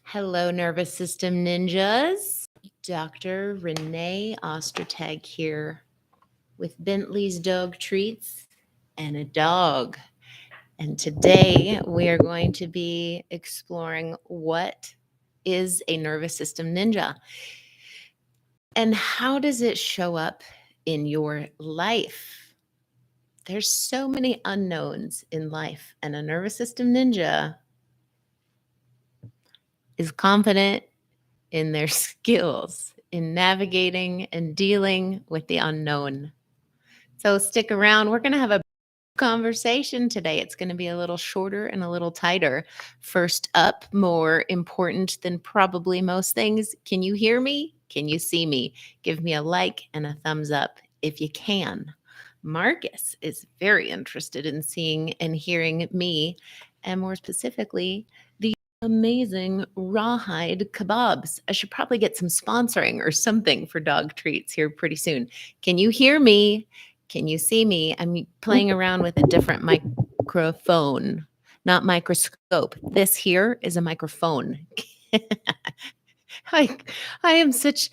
Hello, nervous system ninjas. Dr. Renee Ostertag here with Bentley's Dog Treats and a dog. And today we are going to be exploring what is a nervous system ninja and how does it show up in your life? There's so many unknowns in life, and a nervous system ninja is confident in their skills in navigating and dealing with the unknown. So stick around. We're going to have a conversation today. It's going to be a little shorter and a little tighter. First up, more important than probably most things. Can you hear me? Can you see me? Give me a like and a thumbs up if you can. Marcus is very interested in seeing and hearing me, and more specifically, the amazing rawhide kebabs. I should probably get some sponsoring or something for dog treats here pretty soon. Can you hear me? Can you see me? I'm playing around with a different microphone, not microscope. This here is a microphone. I, I am such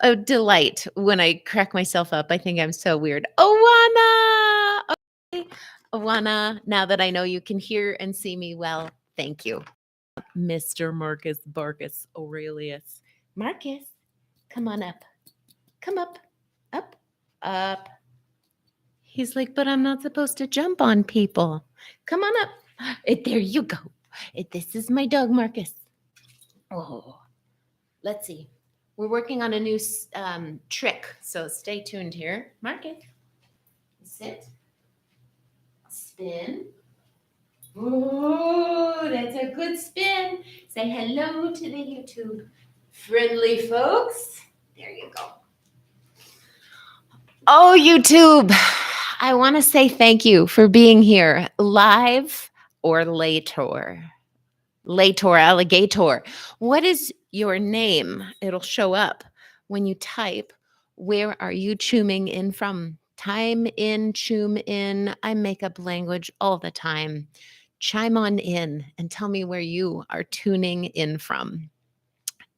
a delight when I crack myself up. I think I'm so weird. Owana! Okay. Owana, now that I know you can hear and see me well, thank you. Mr. Marcus Barcus Aurelius. Marcus, come on up. Come up, up, up. He's like, but I'm not supposed to jump on people. Come on up. There you go. This is my dog, Marcus. Oh, let's see. We're working on a new trick, so stay tuned here. Marcus, sit, spin. Oh, that's a good spin. Say hello to the YouTube friendly folks. There you go. Oh, YouTube. I want to say thank you for being here live or later. Later, alligator. What is your name? It'll show up when you type, where are you tuning in from? Time in, tune in. I make up language all the time. Chime on in and tell me where you are tuning in from.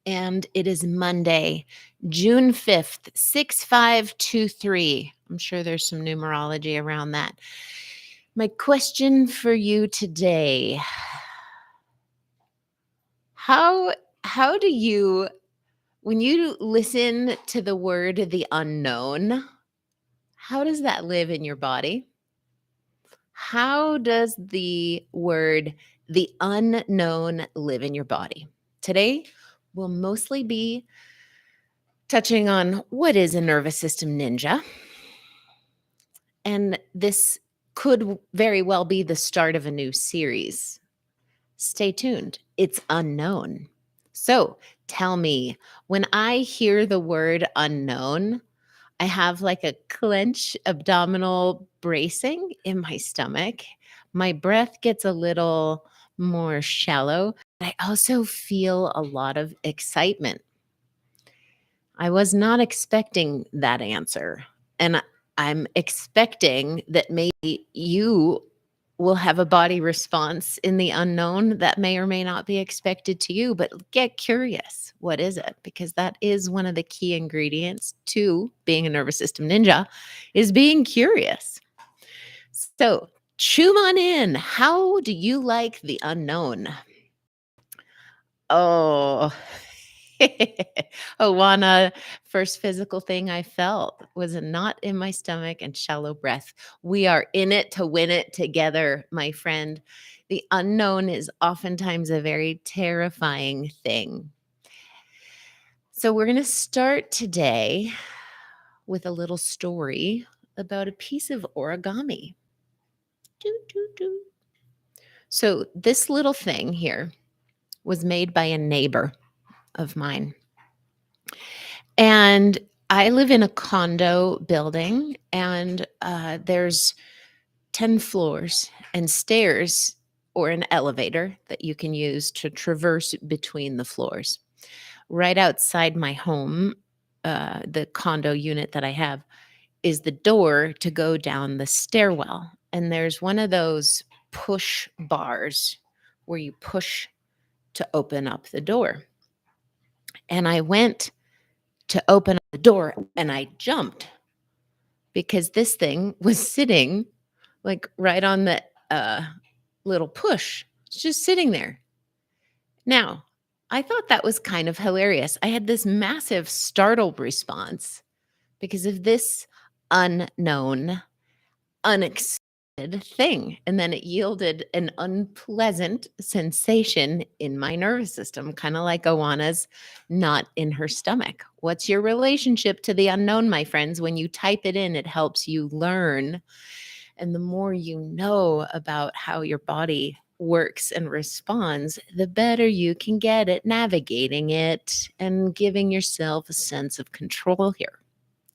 And it is Monday, June 5th, 6523. I'm sure there's some numerology around that. My question for you today, how do you, when you listen to the word the unknown, how does that live in your body? How does the word the unknown live in your body? Today, we'll mostly be touching on what is a nervous system ninja. And this could very well be the start of a new series. Stay tuned. It's unknown. So tell me, when I hear the word unknown, I have like a clench abdominal bracing in my stomach. My breath gets a little more shallow. I also feel a lot of excitement. I was not expecting that answer. And I'm expecting that maybe you will have a body response in the unknown that may or may not be expected to you, but get curious. What is it? Because that is one of the key ingredients to being a nervous system ninja, is being curious. So tune on in. How do you like the unknown? Oh, Owana, first physical thing I felt was a knot in my stomach and shallow breath. We are in it to win it together, my friend. The unknown is oftentimes a very terrifying thing. So we're going to start today with a little story about a piece of origami. Doo, doo, doo. So this little thing here was made by a neighbor of mine. And I live in a condo building, and there's 10 floors and stairs or an elevator that you can use to traverse between the floors. Right outside my home, the condo unit that I have, is the door to go down the stairwell. And there's one of those push bars where you push to open up the door. And I went to open up the door and I jumped because this thing was sitting like right on the little push. It's just sitting there. Now, I thought that was kind of hilarious. I had this massive startle response because of this unknown, unexpected thing. And then it yielded an unpleasant sensation in my nervous system, kind of like Owana's knot in her stomach. What's your relationship to the unknown, my friends? When you type it in, it helps you learn. And the more you know about how your body works and responds, the better you can get at navigating it and giving yourself a sense of control here.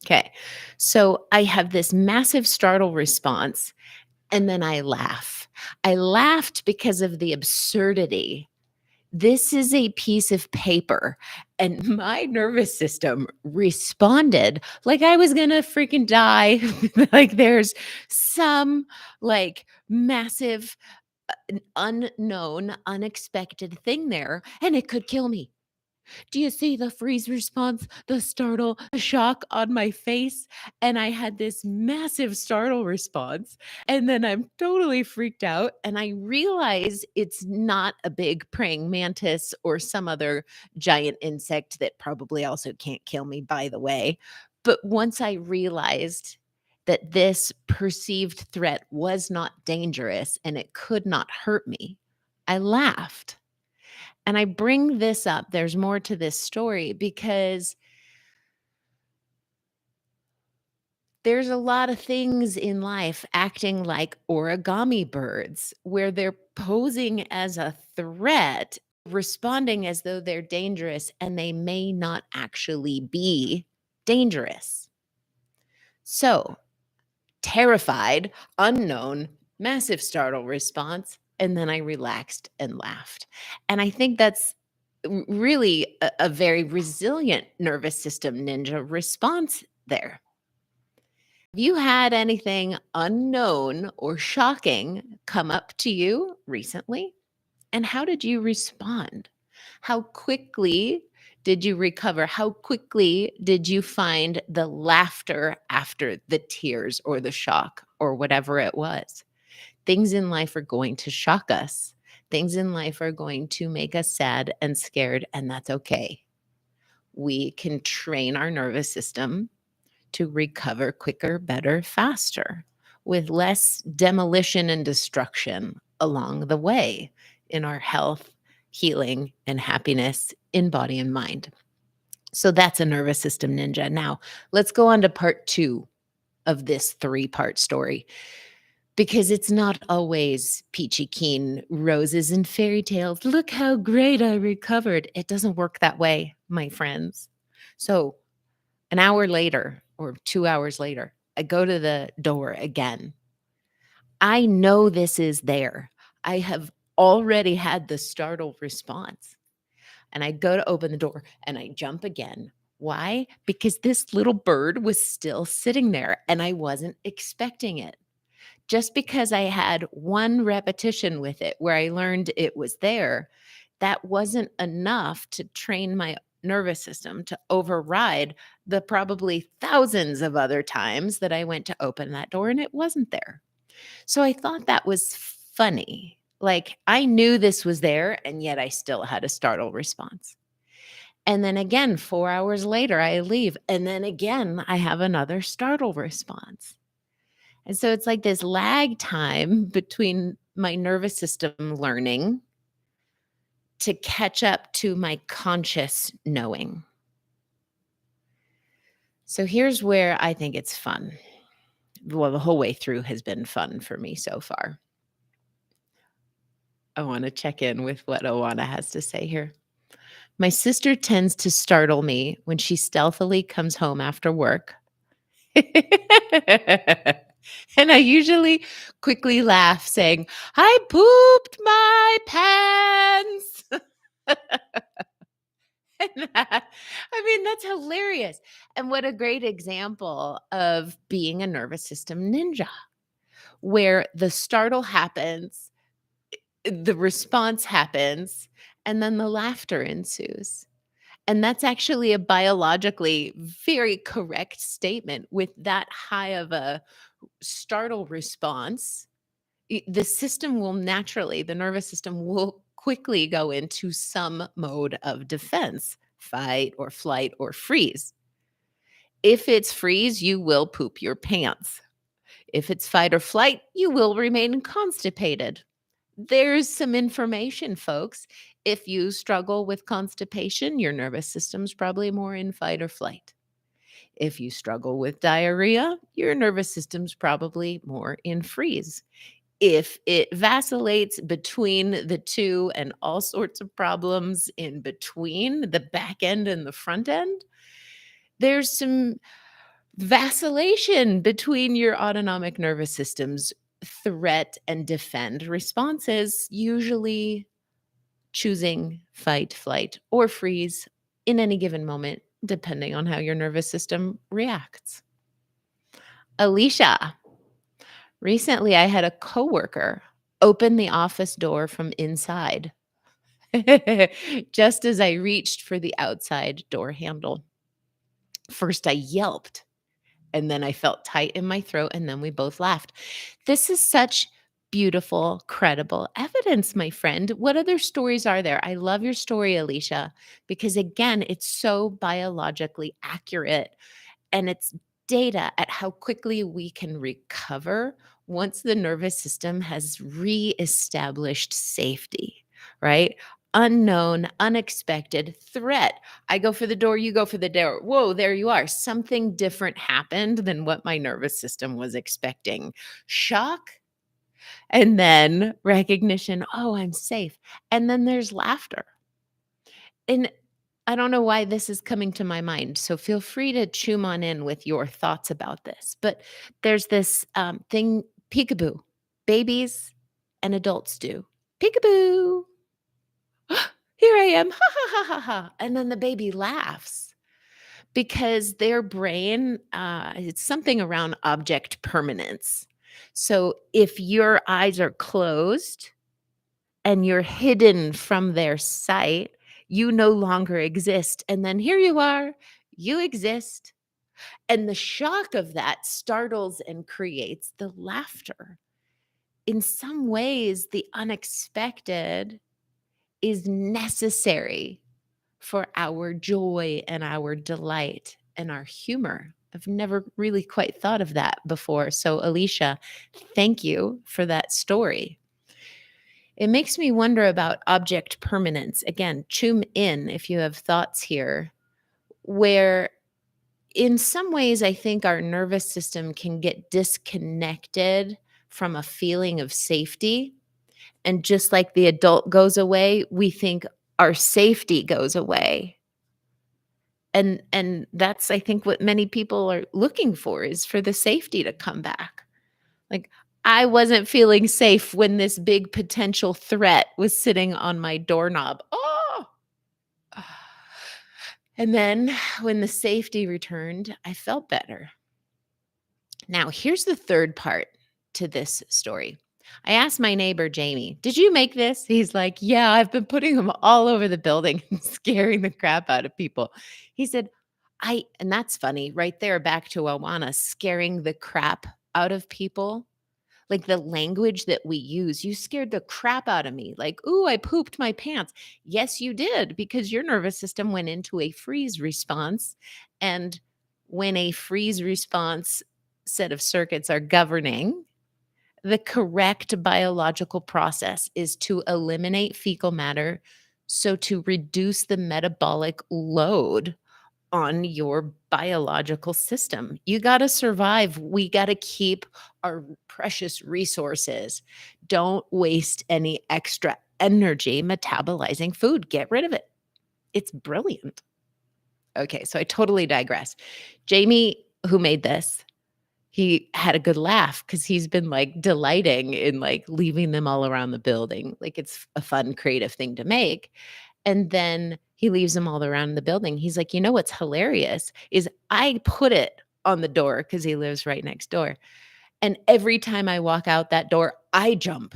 Okay. So I have this massive startle response and then I laugh. I laughed because of the absurdity. This is a piece of paper. And my nervous system responded like I was going to freaking die. Like there's some like massive, unknown, unexpected thing there, and it could kill me. Do you see the freeze response, the startle, the shock on my face? And I had this massive startle response. And then I'm totally freaked out. And I realize it's not a big praying mantis or some other giant insect that probably also can't kill me, by the way. But once I realized that this perceived threat was not dangerous and it could not hurt me, I laughed. And I bring this up, there's more to this story because there's a lot of things in life acting like origami birds where they're posing as a threat, responding as though they're dangerous, and they may not actually be dangerous. So, terrified, unknown, massive startle response, and then I relaxed and laughed. And I think that's really a very resilient nervous system ninja response there. Have you had anything unknown or shocking come up to you recently? And how did you respond? How quickly did you recover? How quickly did you find the laughter after the tears or the shock or whatever it was? Things in life are going to shock us. Things in life are going to make us sad and scared, and that's okay. We can train our nervous system to recover quicker, better, faster, with less demolition and destruction along the way in our health, healing, and happiness in body and mind. So that's a nervous system ninja. Now, let's go on to part two of this three-part story because it's not always peachy keen roses and fairy tales. Look how great I recovered. It doesn't work that way, my friends. So an hour later or 2 hours later, I go to the door again. I know this is there. I have already had the startle response. And I go to open the door and I jump again. Why? Because this little bird was still sitting there and I wasn't expecting it. Just because I had one repetition with it where I learned it was there, that wasn't enough to train my nervous system to override the probably thousands of other times that I went to open that door and it wasn't there. So I thought that was funny. Like I knew this was there and yet I still had a startle response. And then again, 4 hours later, I leave. And then again, I have another startle response. And so it's like this lag time between my nervous system learning to catch up to my conscious knowing. So here's where I think it's fun. Well, the whole way through has been fun for me so far. I want to check in with what Owana has to say here. My sister tends to startle me when she stealthily comes home after work. And I usually quickly laugh, saying, I pooped my pants. And I mean, that's hilarious. And what a great example of being a nervous system ninja, where the startle happens the response happens, and then the laughter ensues. And that's actually a biologically very correct statement. With that high of a startle response, the system will naturally, the nervous system will quickly go into some mode of defense, fight or flight or freeze. If it's freeze, you will poop your pants. If it's fight or flight, you will remain constipated. There's some information, folks. If you struggle with constipation, your nervous system's probably more in fight or flight. If you struggle with diarrhea, your nervous system's probably more in freeze. If it vacillates between the two and all sorts of problems in between the back end and the front end, there's some vacillation between your autonomic nervous system's threat and defend responses, usually choosing fight, flight, or freeze in any given moment, depending on how your nervous system reacts. Alicia, recently I had a coworker open the office door from inside just as I reached for the outside door handle. First, I yelped, and then I felt tight in my throat, and then we both laughed. This is such beautiful, credible evidence, my friend. What other stories are there? I love your story, Alicia, because again, it's so biologically accurate and it's data at how quickly we can recover once the nervous system has reestablished safety, right? Unknown, unexpected threat. I go for the door, you go for the door. Whoa, there you are. Something different happened than what my nervous system was expecting. Shock, and then recognition. Oh, I'm safe. And then there's laughter. And I don't know why this is coming to my mind, so feel free to chime on in with your thoughts about this. But there's this thing, peekaboo. Babies and adults do. Peekaboo. Here I am. Ha ha ha ha ha. And then the baby laughs because their brain, it's something around object permanence. So if your eyes are closed and you're hidden from their sight, you no longer exist. And then here you are, you exist. And the shock of that startles and creates the laughter. In some ways, the unexpected is necessary for our joy and our delight and our humor. I've never really quite thought of that before. So, Alicia, thank you for that story. It makes me wonder about object permanence. Again, tune in if you have thoughts here, where in some ways I think our nervous system can get disconnected from a feeling of safety. And just like the adult goes away, we think our safety goes away. And that's, I think, what many people are looking for, is for the safety to come back. Like, I wasn't feeling safe when this big potential threat was sitting on my doorknob. Oh! And then when the safety returned, I felt better. Now, here's the third part to this story. I asked my neighbor, Jamie, did you make this? He's like, yeah, I've been putting them all over the building and scaring the crap out of people. He said, and that's funny, right there, back to Awana, scaring the crap out of people. Like the language that we use, you scared the crap out of me. Like, ooh, I pooped my pants. Yes, you did, because your nervous system went into a freeze response. And when a freeze response set of circuits are governing, the correct biological process is to eliminate fecal matter, so to reduce the metabolic load on your biological system. You got to survive. We got to keep our precious resources. Don't waste any extra energy metabolizing food. Get rid of it. It's brilliant. Okay, so I totally digress. Jamie, who made this, he had a good laugh because he's been like delighting in like leaving them all around the building. Like, it's a fun, creative thing to make. And then he leaves them all around the building. He's like, you know what's hilarious is I put it on the door because he lives right next door. And every time I walk out that door, I jump.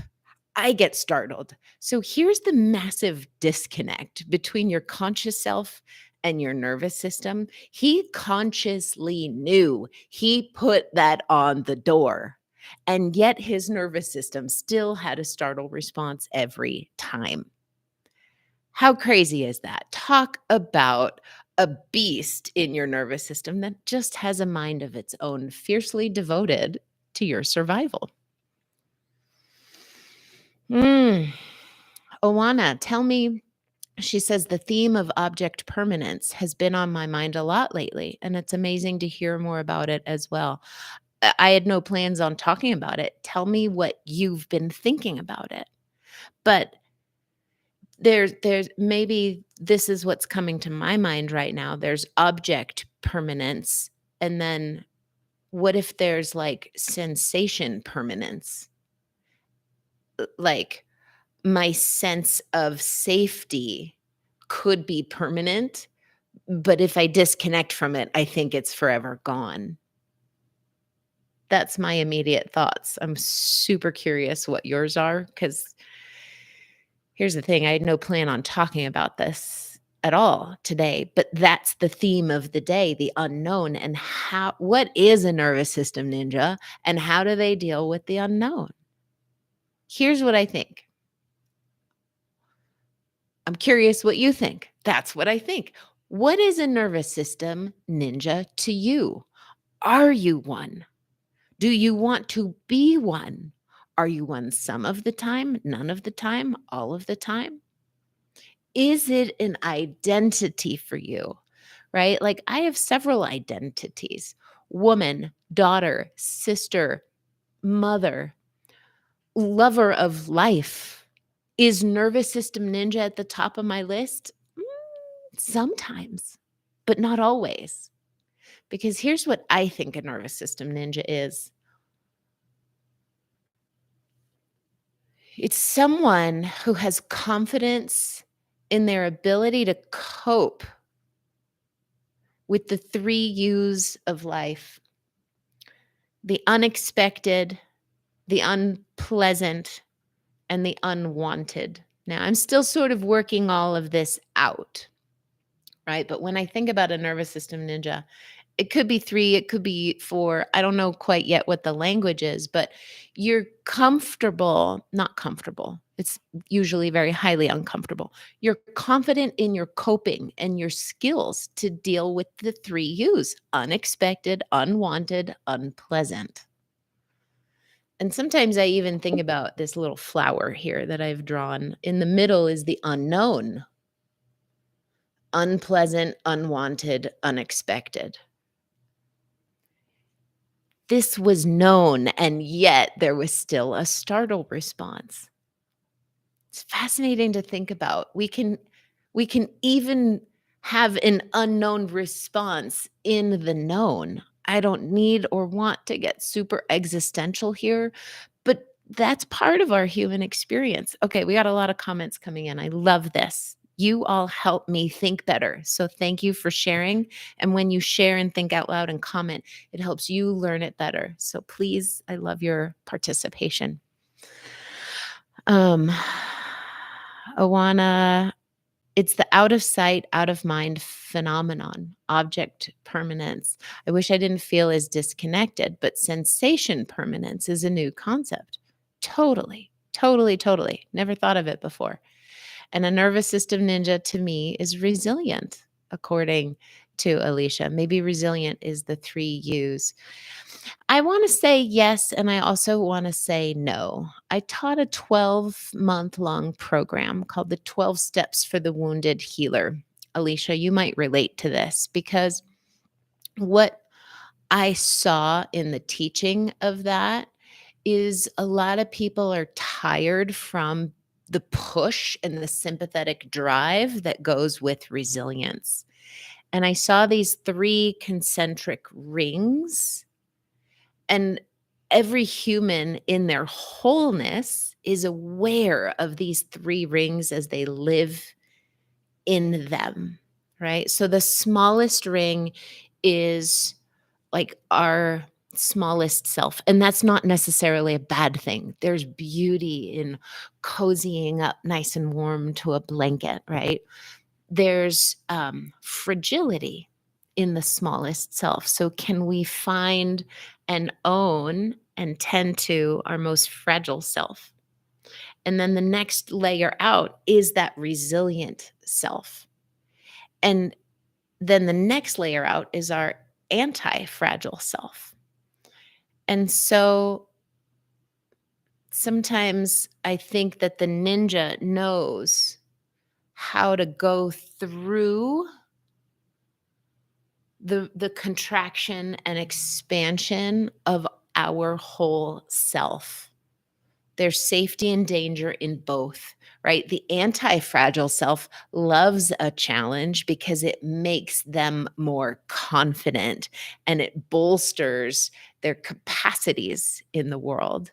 I get startled. So here's the massive disconnect between your conscious self and your nervous system. He consciously knew he put that on the door, and yet his nervous system still had a startle response every time. How crazy is that? Talk about a beast in your nervous system that just has a mind of its own, fiercely devoted to your survival. Mm. Owana, tell me. She says the theme of object permanence has been on my mind a lot lately, and it's amazing to hear more about it as well. I had no plans on talking about it. Tell me what you've been thinking about it. But there's maybe this is what's coming to my mind right now. There's object permanence, and then what if there's like sensation permanence? Like my sense of safety could be permanent, but if I disconnect from it, I think it's forever gone. That's my immediate thoughts. I'm super curious what yours are, because here's the thing, I had no plan on talking about this at all today, but that's the theme of the day, the unknown, and how what is a nervous system ninja and how do they deal with the unknown? Here's what I think. I'm curious what you think. That's what I think. What is a nervous system ninja to you? Are you one? Do you want to be one? Are you one some of the time, none of the time, all of the time? Is it an identity for you? Right? Like I have several identities: woman, daughter, sister, mother, lover of life. Is nervous system ninja at the top of my list? Sometimes, but not always. Because here's what I think a nervous system ninja is. It's someone who has confidence in their ability to cope with the 3 U's of life: the unexpected, the unpleasant, and the unwanted. Now, I'm still sort of working all of this out, right? But when I think about a nervous system ninja, it could be 3, it could be 4. I don't know quite yet what the language is, but you're comfortable, not comfortable. It's usually very highly uncomfortable. You're confident in your coping and your skills to deal with the 3 U's: unexpected, unwanted, unpleasant. And sometimes I even think about this little flower here that I've drawn. In the middle is the unknown: unpleasant, unwanted, unexpected. This was known, and yet there was still a startle response. It's fascinating to think about. We can even have an unknown response in the known. I don't need or want to get super existential here, but that's part of our human experience. Okay, we got a lot of comments coming in. I love this. You all help me think better. So thank you for sharing. And when you share and think out loud and comment, it helps you learn it better. So please, I love your participation. Um, Awana, it's the out of sight, out of mind phenomenon, object permanence. I wish I didn't feel as disconnected, but sensation permanence is a new concept. Totally, totally, totally. Never thought of it before. And a nervous system ninja to me is resilient, according to Alicia. Maybe resilient is the 3 U's. I want to say yes, and I also want to say no. I taught a 12-month long program called the 12 Steps for the Wounded Healer. Alicia, you might relate to this because what I saw in the teaching of that is a lot of people are tired from the push and the sympathetic drive that goes with resilience. And I saw these 3 concentric rings, and every human in their wholeness is aware of these 3 rings as they live in them, right? So the smallest ring is like our smallest self. And that's not necessarily a bad thing. There's beauty in cozying up nice and warm to a blanket, right? There's fragility in the smallest self. So, can we find and own and tend to our most fragile self? And then the next layer out is that resilient self. And then the next layer out is our anti fragile self. And so sometimes I think that the ninja knows how to go through the contraction and expansion of our whole self. There's safety and danger in both, right? The anti-fragile self loves a challenge because it makes them more confident and it bolsters their capacities in the world.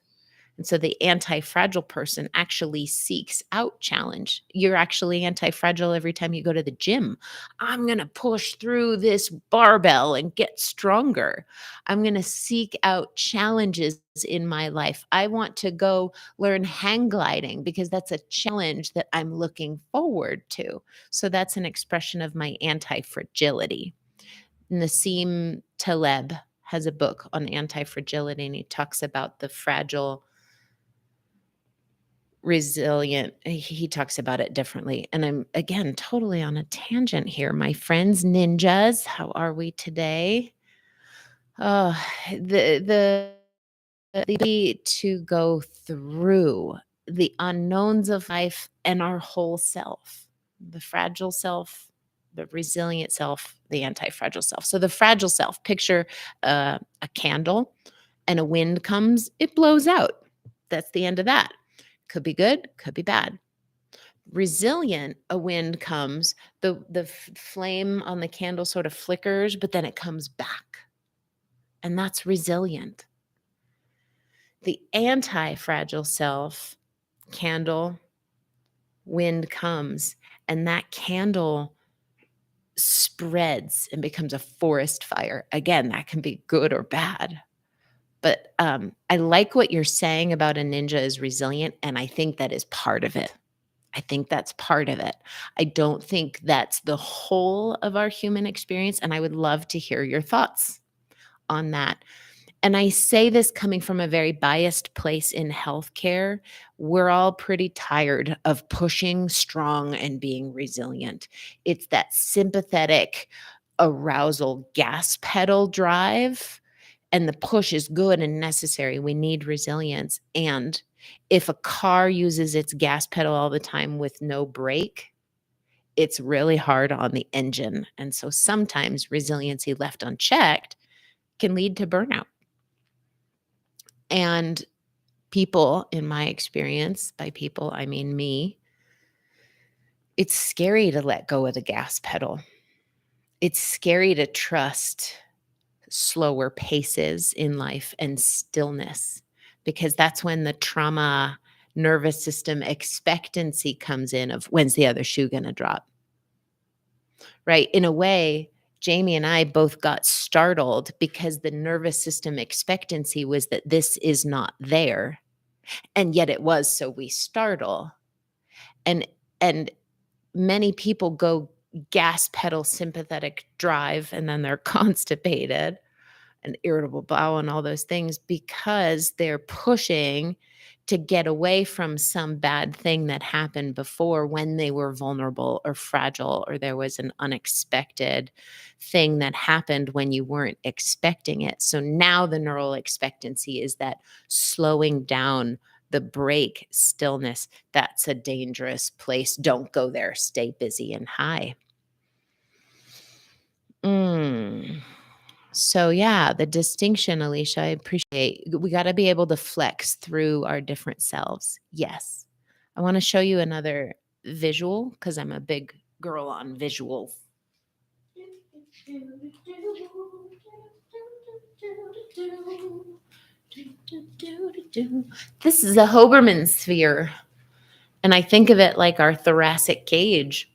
And so the anti-fragile person actually seeks out challenge. You're actually anti-fragile every time you go to the gym. I'm going to push through this barbell and get stronger. I'm going to seek out challenges in my life. I want to go learn hang gliding because that's a challenge that I'm looking forward to. So that's an expression of my anti-fragility. Nassim Taleb has a book on anti-fragility, and he talks about the fragile, resilient. He talks about it differently. And I'm, again, totally on a tangent here. My friends, ninjas, how are we today? Oh, the ability to go through the unknowns of life and our whole self, the fragile self, the resilient self, the anti-fragile self. So the fragile self, picture a candle and a wind comes, it blows out. That's the end of that. Could be good, could be bad. Resilient, a wind comes, the flame on the candle sort of flickers, but then it comes back. And that's resilient. The anti-fragile self, candle, wind comes, and that candle spreads and becomes a forest fire. Again, that can be good or bad. But I like what you're saying about a ninja is resilient, and I think that is part of it. I think that's part of it. I don't think that's the whole of our human experience, and I would love to hear your thoughts on that. And I say this coming from a very biased place in healthcare. We're all pretty tired of pushing strong and being resilient. It's that sympathetic arousal gas pedal drive, and the push is good and necessary. We need resilience. And if a car uses its gas pedal all the time with no brake, it's really hard on the engine. And so sometimes resiliency left unchecked can lead to burnout. And people, in my experience, by people, I mean me, it's scary to let go of the gas pedal. It's scary to trust slower paces in life and stillness, because that's when the trauma nervous system expectancy comes in of when's the other shoe going to drop, right? In a way, Jamie and I both got startled because the nervous system expectancy was that this is not there, and yet it was, so we startle. And many people go gas pedal sympathetic drive, and then they're constipated and irritable bowel and all those things because they're pushing to get away from some bad thing that happened before when they were vulnerable or fragile, or there was an unexpected thing that happened when you weren't expecting it. So now the neural expectancy is that slowing down, the break, stillness. That's a dangerous place. Don't go there. Stay busy and high. Mm. So yeah, the distinction, Alicia, I appreciate. We got to be able to flex through our different selves. Yes. I want to show you another visual because I'm a big girl on visuals. This is a Hoberman sphere, and I think of it like our thoracic cage.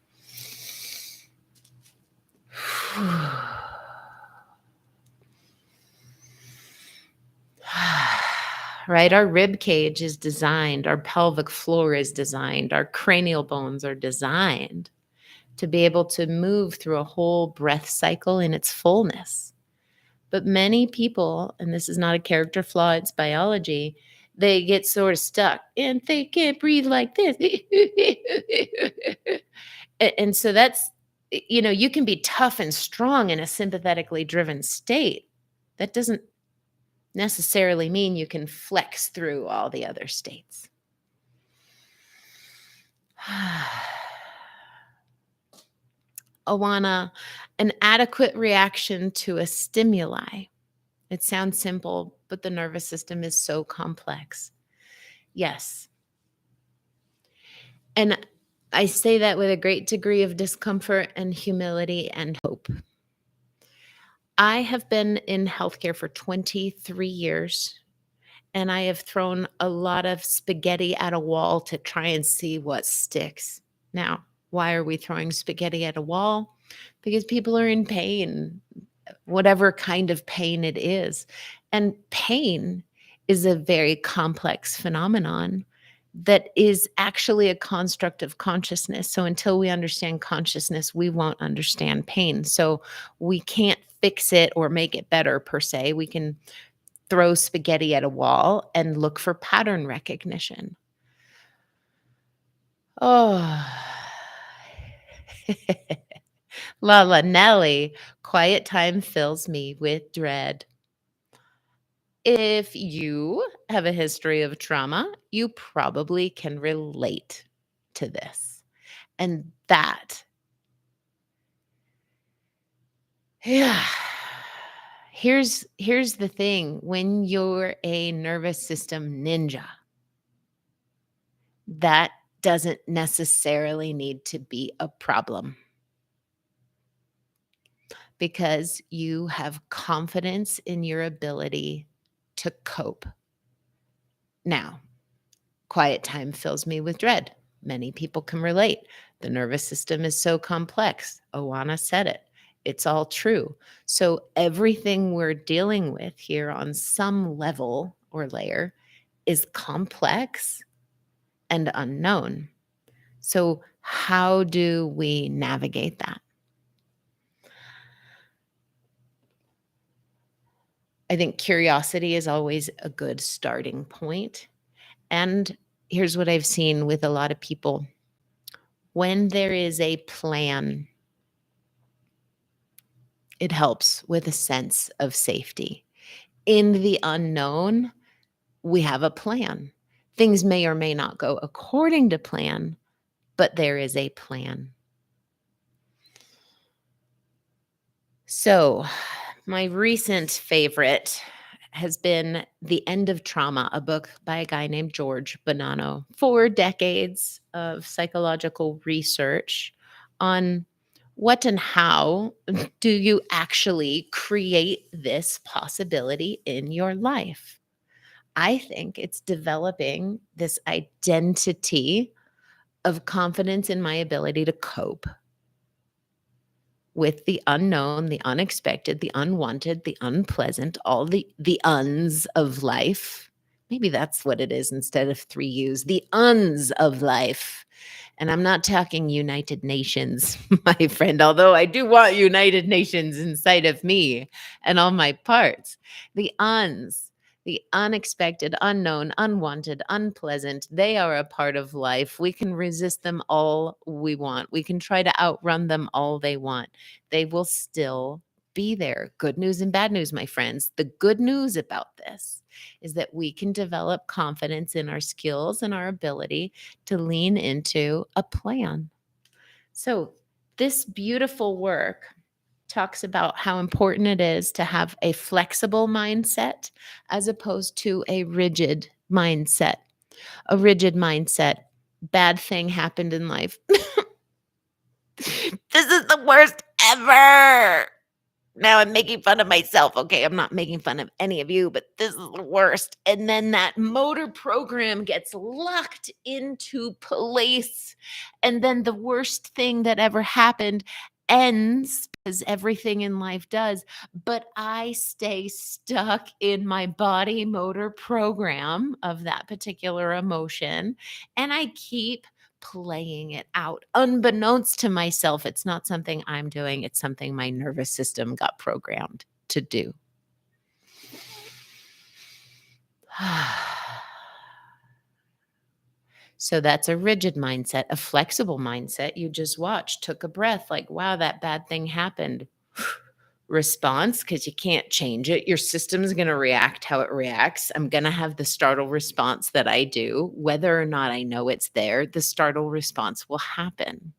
Right? Our rib cage is designed, our pelvic floor is designed, our cranial bones are designed to be able to move through a whole breath cycle in its fullness. But many people, and this is not a character flaw, it's biology, they get sort of stuck and they can't breathe like this. And so that's, you can be tough and strong in a sympathetically driven state. That doesn't necessarily mean you can flex through all the other states. Awana, an adequate reaction to a stimuli. It sounds simple, but the nervous system is so complex. Yes. And I say that with a great degree of discomfort and humility and hope. I have been in healthcare for 23 years, and I have thrown a lot of spaghetti at a wall to try and see what sticks. Now, why are we throwing spaghetti at a wall? Because people are in pain, whatever kind of pain it is. And pain is a very complex phenomenon that is actually a construct of consciousness. So until we understand consciousness, we won't understand pain. So we can't fix it or make it better per se. We can throw spaghetti at a wall and look for pattern recognition. Oh. Lala Nelly, quiet time fills me with dread. If you have a history of trauma, you probably can relate to this. And that, yeah. Here's the thing. When you're a nervous system ninja, that doesn't necessarily need to be a problem because you have confidence in your ability to cope. Now, quiet time fills me with dread. Many people can relate. The nervous system is so complex. Owana said it. It's all true. So everything we're dealing with here on some level or layer is complex and unknown. So how do we navigate that? I think curiosity is always a good starting point. And here's what I've seen with a lot of people. When there is a plan, it helps with a sense of safety. In the unknown, we have a plan. Things may or may not go according to plan, but there is a plan. So, my recent favorite has been The End of Trauma, a book by a guy named George Bonanno. 4 decades of psychological research on what and how do you actually create this possibility in your life. I think it's developing this identity of confidence in my ability to cope with the unknown, the unexpected, the unwanted, the unpleasant, all the uns of life. Maybe that's what it is instead of 3 U's, the uns of life. And I'm not talking United Nations, my friend, although I do want United Nations inside of me and all my parts. The uns, the unexpected, unknown, unwanted, unpleasant, they are a part of life. We can resist them all we want. We can try to outrun them all they want. They will still be there. Good news and bad news, my friends. The good news about this is that we can develop confidence in our skills and our ability to lean into a plan. So, this beautiful work talks about how important it is to have a flexible mindset as opposed to a rigid mindset. A rigid mindset, bad thing happened in life. This is the worst ever. Now I'm making fun of myself. Okay, I'm not making fun of any of you, but this is the worst. And then that motor program gets locked into place. And then the worst thing that ever happened ends because everything in life does, but I stay stuck in my body motor program of that particular emotion and I keep playing it out unbeknownst to myself. It's not something I'm doing, it's something my nervous system got programmed to do. So that's a rigid mindset. A flexible mindset, you just watch, took a breath, like, wow, that bad thing happened. Response, because you can't change it. Your system's going to react how it reacts. I'm going to have the startle response that I do. Whether or not I know it's there, the startle response will happen.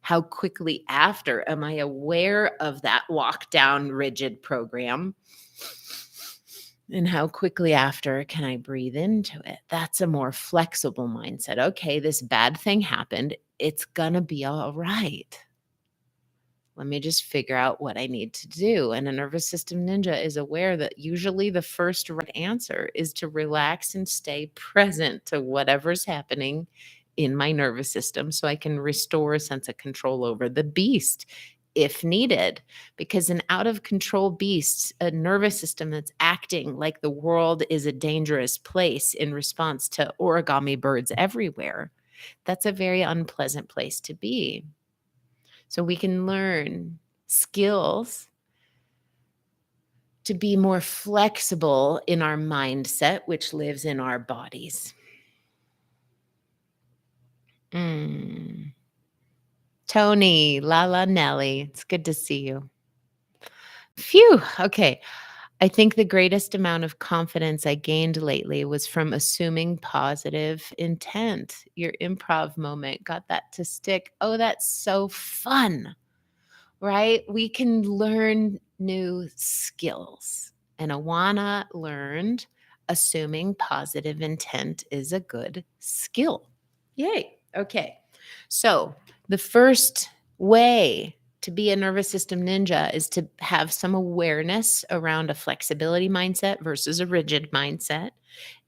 How quickly after am I aware of that walk down rigid program? And how quickly after can I breathe into it? That's a more flexible mindset. Okay, this bad thing happened. It's going to be all right. Let me just figure out what I need to do. And a nervous system ninja is aware that usually the first right answer is to relax and stay present to whatever's happening in my nervous system so I can restore a sense of control over the beast if needed. Because an out of control beast, a nervous system that's acting like the world is a dangerous place in response to origami birds everywhere, that's a very unpleasant place to be. So we can learn skills to be more flexible in our mindset, which lives in our bodies. Tony, Lala Nelly, it's good to see you. Phew. Okay. I think the greatest amount of confidence I gained lately was from assuming positive intent. Your improv moment got that to stick. Oh, that's so fun, right? We can learn new skills. And Awana learned assuming positive intent is a good skill. Yay. Okay. So the first way to be a nervous system ninja is to have some awareness around a flexibility mindset versus a rigid mindset.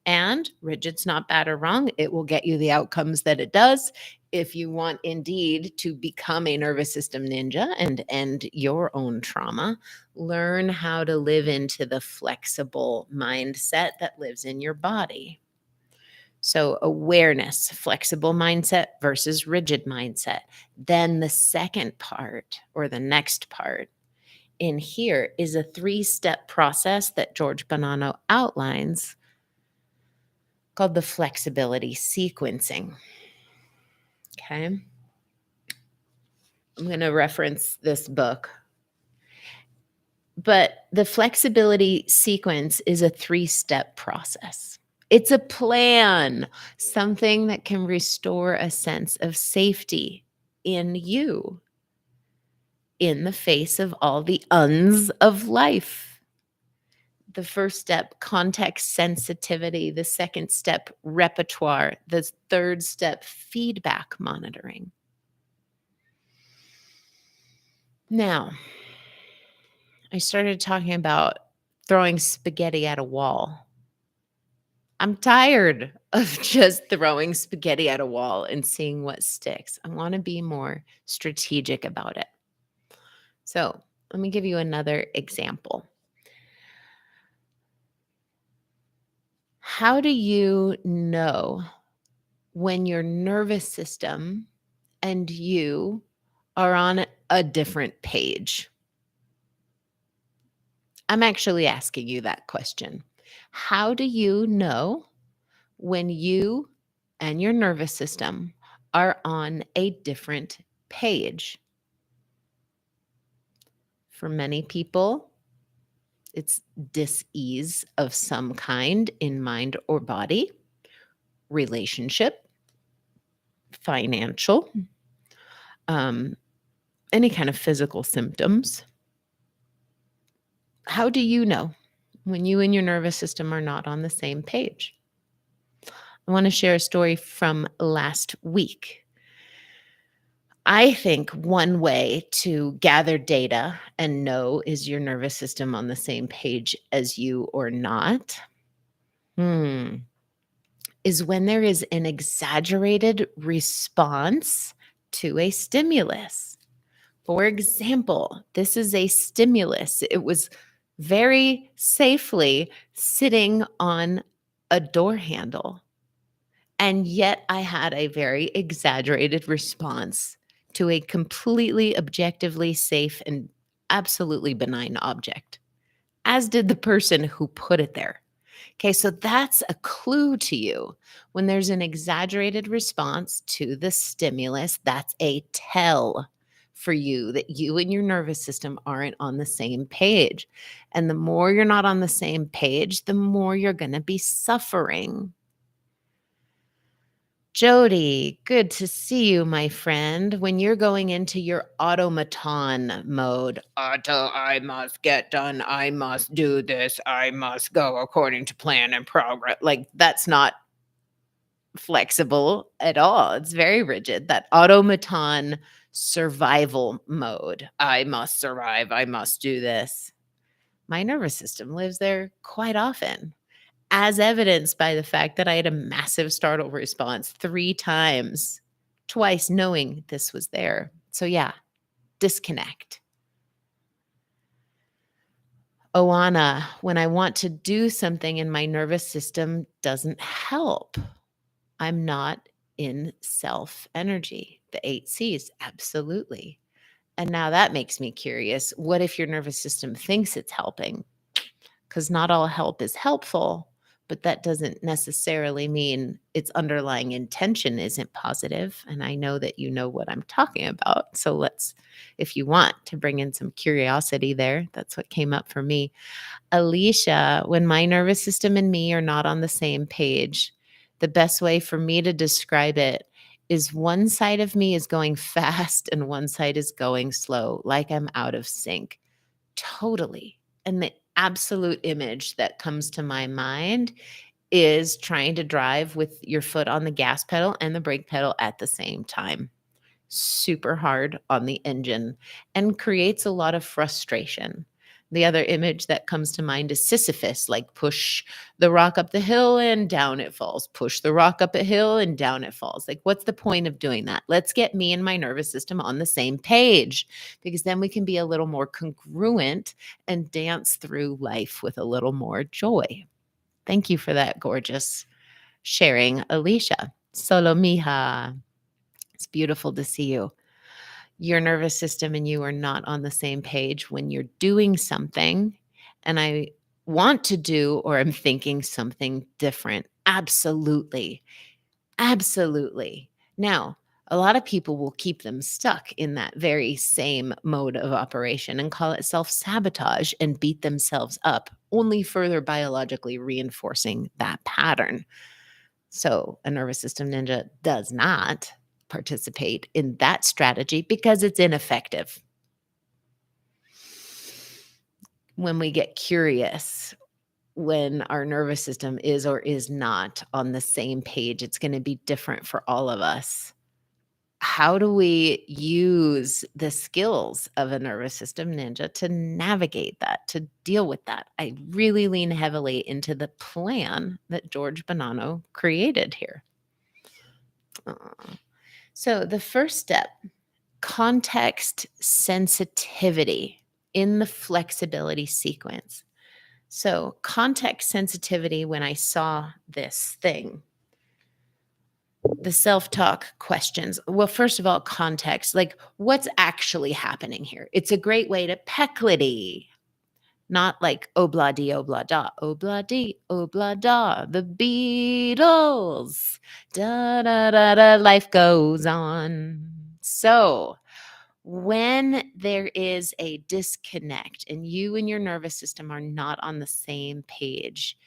And rigid's not bad or wrong. It will get you the outcomes that it does. If you want indeed to become a nervous system ninja and end your own trauma, learn how to live into the flexible mindset that lives in your body. So, awareness, flexible mindset versus rigid mindset. Then the second part or the next part in here is a 3-step process that George Bonanno outlines called the flexibility sequencing. Okay. I'm going to reference this book. But the flexibility sequence is a 3-step process. It's a plan, something that can restore a sense of safety in you in the face of all the uns of life. The first step, context sensitivity. The second step, repertoire. The third step, feedback monitoring. Now, I started talking about throwing spaghetti at a wall. I'm tired of just throwing spaghetti at a wall and seeing what sticks. I want to be more strategic about it. So, let me give you another example. How do you know when your nervous system and you are on a different page? I'm actually asking you that question. How do you know when you and your nervous system are on a different page? For many people, it's dis-ease of some kind in mind or body, relationship, financial, any kind of physical symptoms. How do you know when you and your nervous system are not on the same page? I want to share a story from last week. I think one way to gather data and know is your nervous system on the same page as you or not, is when there is an exaggerated response to a stimulus. For example, this is a stimulus. It was very safely sitting on a door handle. And yet I had a very exaggerated response to a completely objectively safe and absolutely benign object, as did the person who put it there. Okay, so that's a clue to you. When there's an exaggerated response to the stimulus, that's a tell for you that you and your nervous system aren't on the same page. And the more you're not on the same page, the more you're going to be suffering. Jody, good to see you, my friend. When you're going into your automaton mode, auto, I must get done, I must do this, I must go according to plan and progress. Like, that's not flexible at all. It's very rigid. That automaton survival mode. I must survive, I must do this. My nervous system lives there quite often, as evidenced by the fact that I had a massive startle response 3 times, twice knowing this was there. So yeah, disconnect. Oana, when I want to do something and my nervous system doesn't help, I'm not in self energy. The 8 C's, absolutely. And now that makes me curious. What if your nervous system thinks it's helping? Because not all help is helpful, but that doesn't necessarily mean its underlying intention isn't positive. And I know that you know what I'm talking about. So let's, if you want to bring in some curiosity there, that's what came up for me. Alicia, when my nervous system and me are not on the same page, the best way for me to describe it is one side of me is going fast and one side is going slow, like I'm out of sync. Totally. And the absolute image that comes to my mind is trying to drive with your foot on the gas pedal and the brake pedal at the same time. Super hard on the engine and creates a lot of frustration. The other image that comes to mind is Sisyphus, like push the rock up the hill and down it falls, push the rock up a hill and down it falls. Like, what's the point of doing that? Let's get me and my nervous system on the same page, because then we can be a little more congruent and dance through life with a little more joy. Thank you for that gorgeous sharing, Alicia. Solo mija. It's beautiful to see you. Your nervous system and you are not on the same page when you're doing something and I want to do or I'm thinking something different. Absolutely. Absolutely. Now, a lot of people will keep them stuck in that very same mode of operation and call it self sabotage and beat themselves up, only further biologically reinforcing that pattern. So, a nervous system ninja does not participate in that strategy because it's ineffective. When we get curious, when our nervous system is or is not on the same page, it's going to be different for all of us. How do we use the skills of a nervous system ninja to navigate that, to deal with that? I really lean heavily into the plan that George Bonanno created here. So the first step, context sensitivity in the flexibility sequence. So context sensitivity, when I saw this thing, the self-talk questions. Well, first of all, context, like what's actually happening here? It's a great way to pecklity, not like obla di obla da, obla di obla da, the Beatles, da da da da, life goes on. So when there is a disconnect and you and your nervous system are not on the same page,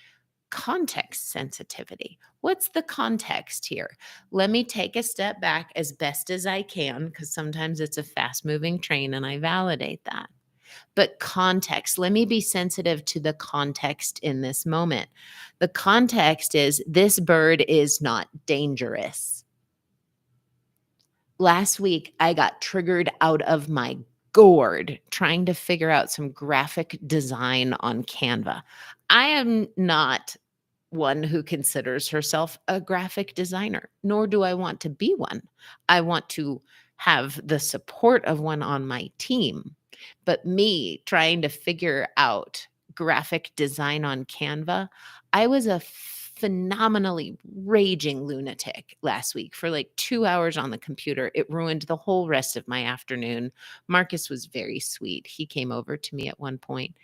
context sensitivity. What's the context here? Let me take a step back as best as I can, because sometimes it's a fast moving train and I validate that. But context, let me be sensitive to the context in this moment. The context is this bird is not dangerous. Last week, I got triggered out of my gourd trying to figure out some graphic design on Canva. I am not one who considers herself a graphic designer, nor do I want to be one. I want to have the support of one on my team. But me trying to figure out graphic design on Canva, I was a phenomenally raging lunatic last week for like 2 hours on the computer. It ruined the whole rest of my afternoon. Marcus was very sweet. He came over to me at one point,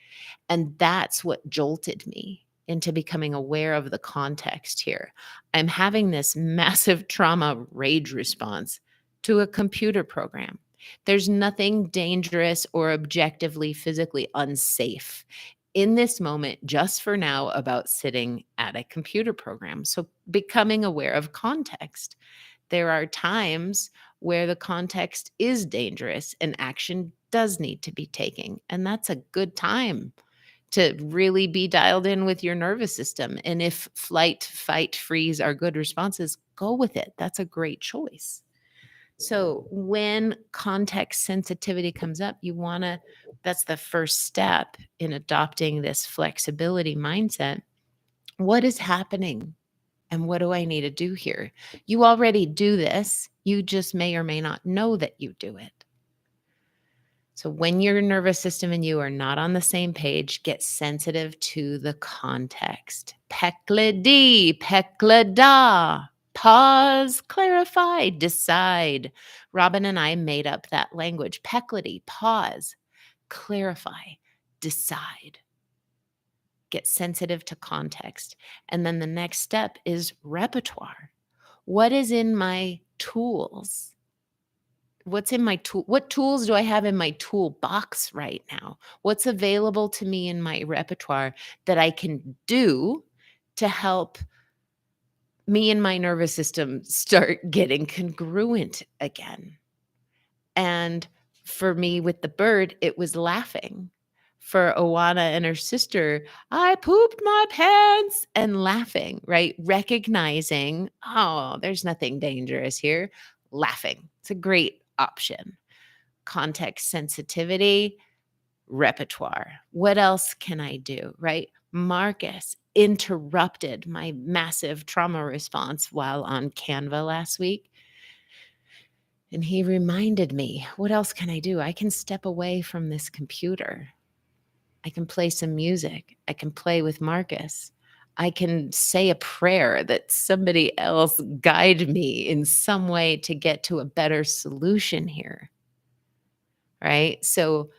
and that's what jolted me into becoming aware of the context here. I'm having this massive trauma rage response to a computer program. There's nothing dangerous or objectively physically unsafe in this moment, just for now, about sitting at a computer program. So, becoming aware of context. There are times where the context is dangerous and action does need to be taken. And that's a good time to really be dialed in with your nervous system. And if flight, fight, freeze are good responses, go with it. That's a great choice. So when context sensitivity comes up, that's the first step in adopting this flexibility mindset. What is happening? And what do I need to do here? You already do this. You just may or may not know that you do it. So when your nervous system and you are not on the same page, get sensitive to the context. Pekla di, pekla da. Pause, clarify, decide. Robin and I made up that language. Peklady, pause, clarify, decide. Get sensitive to context. And then the next step is repertoire. What is in my tools? What's in my tool? What tools do I have in my toolbox right now? What's available to me in my repertoire that I can do to help me and my nervous system start getting congruent again? And for me with the bird, it was laughing. For Owana and her sister, I pooped my pants and laughing, right? Recognizing, oh, there's nothing dangerous here. Laughing. It's a great option. Context sensitivity, repertoire. What else can I do, right? Marcus interrupted my massive trauma response while on Canva last week. And he reminded me, what else can I do? I can step away from this computer. I can play some music. I can play with Marcus. I can say a prayer that somebody else guide me in some way to get to a better solution here. Right? So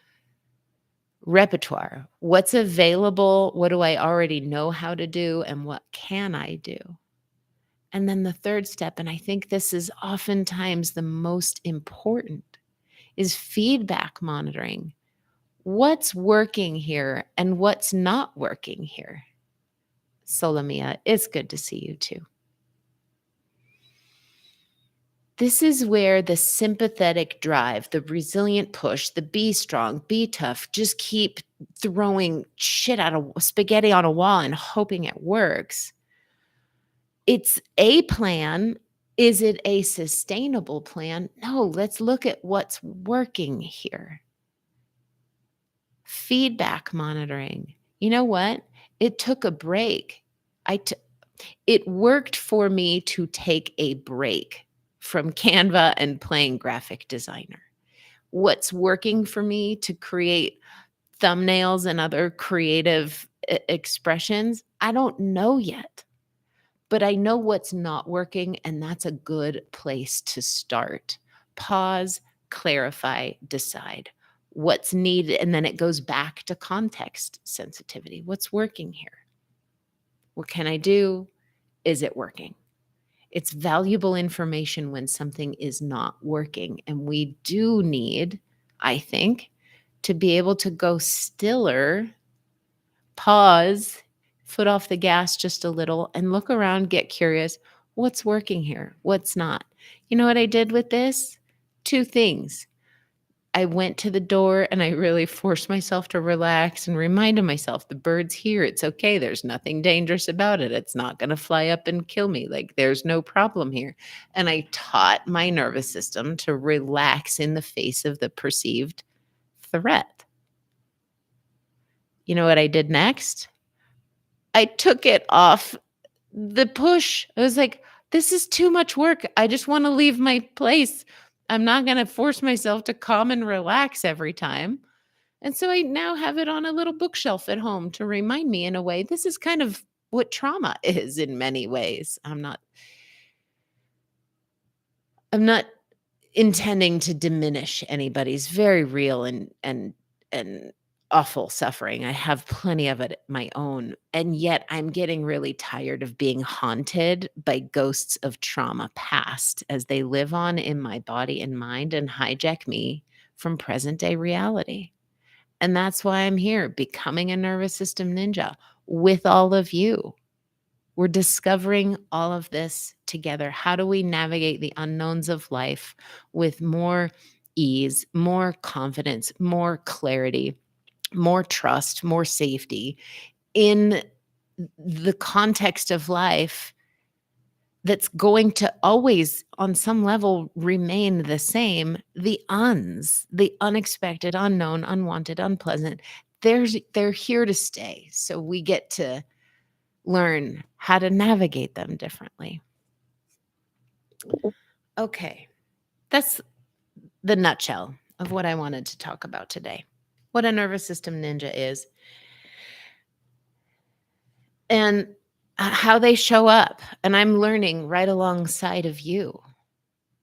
repertoire, what's available? What do I already know how to do? And what can I do? And then the third step, and I think this is oftentimes the most important, is feedback monitoring. What's working here and what's not working here? Solomia, it's good to see you too. This is where the sympathetic drive, the resilient push, the be strong, be tough, just keep throwing shit out of spaghetti on a wall and hoping it works. It's a plan. Is it a sustainable plan? No, let's look at what's working here. Feedback monitoring. You know what? It took a break. It worked for me to take a break from Canva and playing graphic designer. What's working for me to create thumbnails and other creative expressions, I don't know yet. But I know what's not working, and that's a good place to start. Pause, clarify, decide what's needed, and then it goes back to context sensitivity. What's working here? What can I do? Is it working? It's valuable information when something is not working. And we do need, I think, to be able to go stiller, pause, foot off the gas just a little, and look around, get curious. What's working here? What's not? You know what I did with this? 2 things. I went to the door and I really forced myself to relax and reminded myself the bird's here. It's okay. There's nothing dangerous about it. It's not going to fly up and kill me. Like there's no problem here. And I taught my nervous system to relax in the face of the perceived threat. You know what I did next? I took it off the push. I was like, this is too much work. I just want to leave my place. I'm not going to force myself to calm and relax every time. And so I now have it on a little bookshelf at home to remind me in a way. This is kind of what trauma is in many ways. I'm not intending to diminish anybody's very real and awful suffering. I have plenty of it my own, and yet I'm getting really tired of being haunted by ghosts of trauma past as they live on in my body and mind and hijack me from present day reality. And that's why I'm here, becoming a nervous system ninja with all of you. We're discovering all of this together. How do we navigate the unknowns of life with more ease, more confidence, more clarity, more trust, more safety in the context of life that's going to always, on some level, remain the same? The unexpected, unknown, unwanted, unpleasant, they're here to stay. So we get to learn how to navigate them differently. Okay, that's the nutshell of what I wanted to talk about today. What a nervous system ninja is and how they show up. And I'm learning right alongside of you.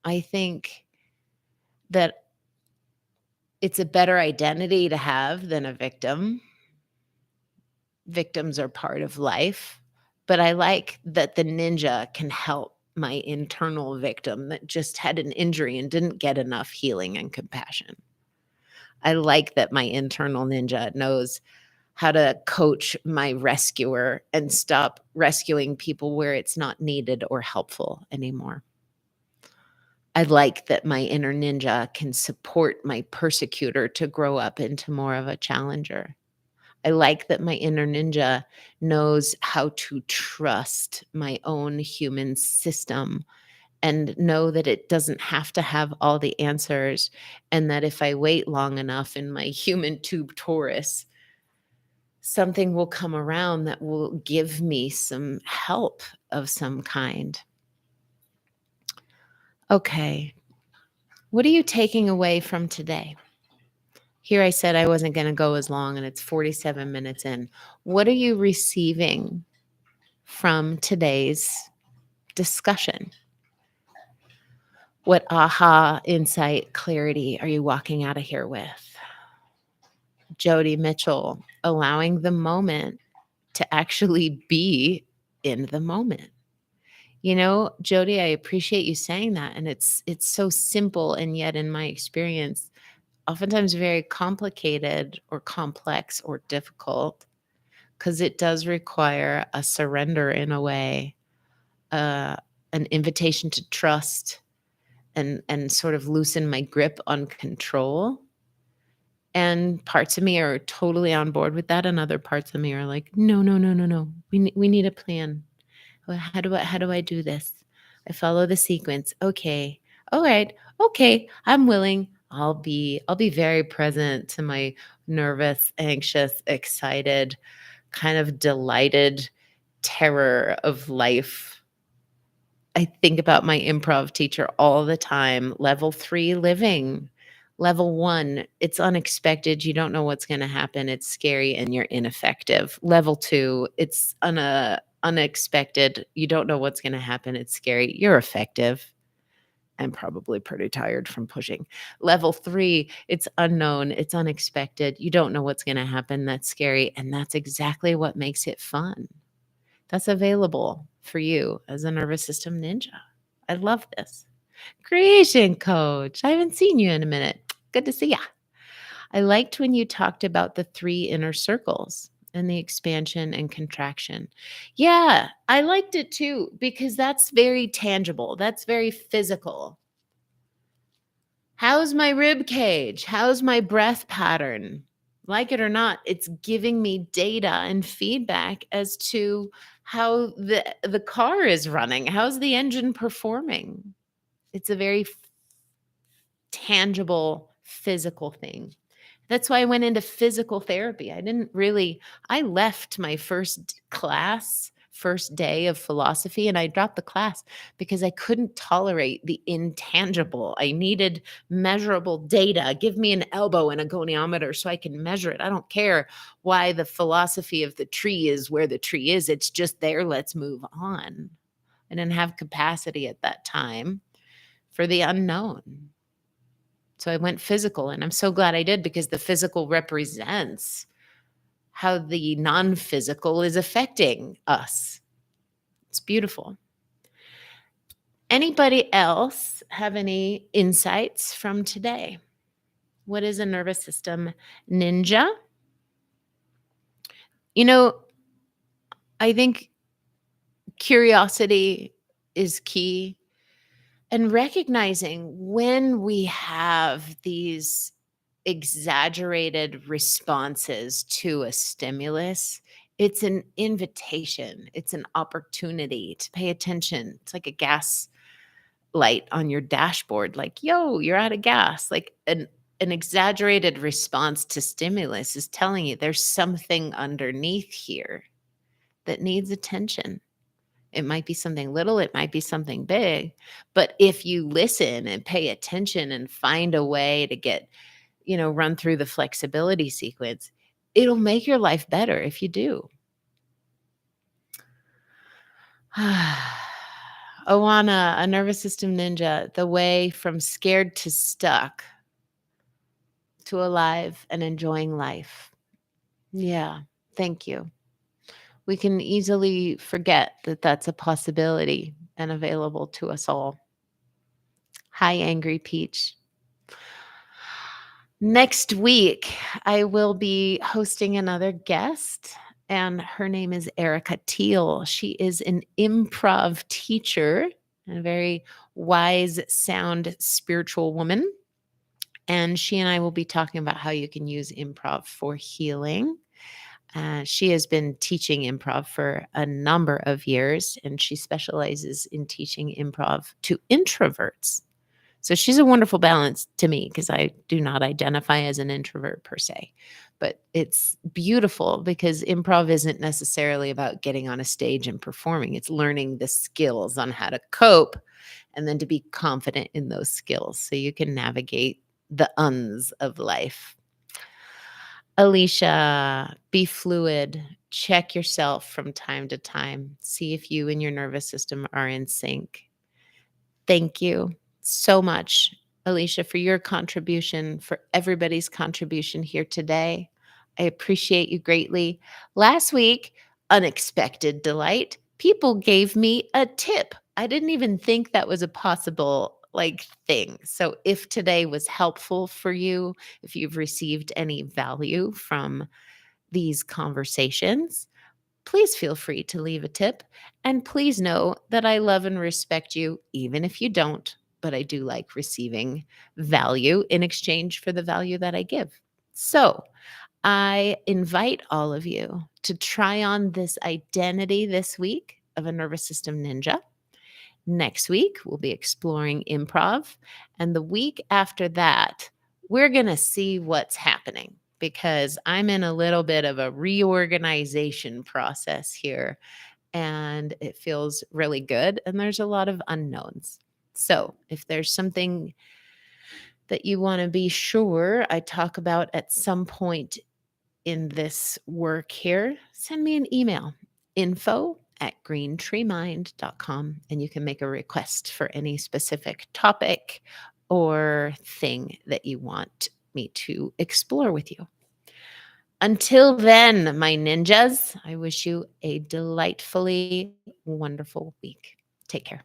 I think that it's a better identity to have than a victim. Victims are part of life, but I like that the ninja can help my internal victim that just had an injury and didn't get enough healing and compassion. I like that my internal ninja knows how to coach my rescuer and stop rescuing people where it's not needed or helpful anymore. I like that my inner ninja can support my persecutor to grow up into more of a challenger. I like that my inner ninja knows how to trust my own human system and know that it doesn't have to have all the answers. And that if I wait long enough in my human tube torus, something will come around that will give me some help of some kind. Okay. What are you taking away from today? Here I said I wasn't going to go as long, and it's 47 minutes in. What are you receiving from today's discussion? What aha, insight, clarity are you walking out of here with? Jody Mitchell, allowing the moment to actually be in the moment. You know, Jody, I appreciate you saying that. And it's so simple, and yet in my experience, oftentimes very complicated or complex or difficult, because it does require a surrender in a way, uh, an invitation to trust and sort of loosen my grip on control. And parts of me are totally on board with that, and other parts of me are like, no, no, no, no, no. We need a plan. Well, how do I do this? I follow the sequence. Okay. All right. Okay. I'm willing. I'll be very present to my nervous, anxious, excited, kind of delighted terror of life. I think about my improv teacher all the time. Level 3 living. Level 1, it's unexpected. You don't know what's going to happen. It's scary and you're ineffective. Level 2, it's unexpected. You don't know what's going to happen. It's scary. You're effective and probably pretty tired from pushing. Level 3, it's unknown. It's unexpected. You don't know what's going to happen. That's scary. And that's exactly what makes it fun. That's available for you as a nervous system ninja. I love this. Creation coach. I haven't seen you in a minute. Good to see ya. I liked when you talked about the 3 inner circles and the expansion and contraction. Yeah, I liked it too, because that's very tangible. That's very physical. How's my rib cage? How's my breath pattern? Like it or not, it's giving me data and feedback as to how the car is running. How's the engine performing? It's a very tangible physical thing. That's why I went into physical therapy. I left my first class first day of philosophy, and I dropped the class because I couldn't tolerate the intangible. I needed measurable data. Give me an elbow and a goniometer so I can measure it. I don't care why the philosophy of the tree is where the tree is. It's just there. Let's move on. I didn't have capacity at that time for the unknown. So I went physical, and I'm so glad I did, because the physical represents how the non-physical is affecting us. It's beautiful. Anybody else have any insights from today? What is a nervous system ninja? You know, I think curiosity is key, and recognizing when we have these exaggerated responses to a stimulus. It's an invitation, it's an opportunity to pay attention. It's like a gas light on your dashboard, like, yo, you're out of gas. Like an exaggerated response to stimulus is telling you there's something underneath here that needs attention. It might be something little, it might be something big, but if you listen and pay attention and find a way to get, run through the flexibility sequence, it'll make your life better if you do. Oana, a nervous system ninja, the way from scared to stuck to alive and enjoying life. Yeah, thank you. We can easily forget that that's a possibility and available to us all. Hi, Angry Peach. Next week, I will be hosting another guest, and her name is Erica Teal. She is an improv teacher and a very wise, sound, spiritual woman. And she and I will be talking about how you can use improv for healing. She has been teaching improv for a number of years, and she specializes in teaching improv to introverts. So she's a wonderful balance to me, because I do not identify as an introvert per se. But it's beautiful because improv isn't necessarily about getting on a stage and performing. It's learning the skills on how to cope and then to be confident in those skills so you can navigate the uns of life. Alicia, be fluid. Check yourself from time to time. See if you and your nervous system are in sync. Thank you so much, Alicia, for your contribution, for everybody's contribution here today. I appreciate you greatly. Last week, unexpected delight, people gave me a tip. I didn't even think that was a possible thing. So if today was helpful for you, if you've received any value from these conversations, please feel free to leave a tip. And please know that I love and respect you, even if you don't, but I do like receiving value in exchange for the value that I give. So I invite all of you to try on this identity this week of a nervous system ninja. Next week, we'll be exploring improv. And the week after that, we're going to see what's happening, because I'm in a little bit of a reorganization process here, and it feels really good. And there's a lot of unknowns. So if there's something that you want to be sure I talk about at some point in this work here, send me an email, info@greentreemind.com, and you can make a request for any specific topic or thing that you want me to explore with you. Until then, my ninjas, I wish you a delightfully wonderful week. Take care.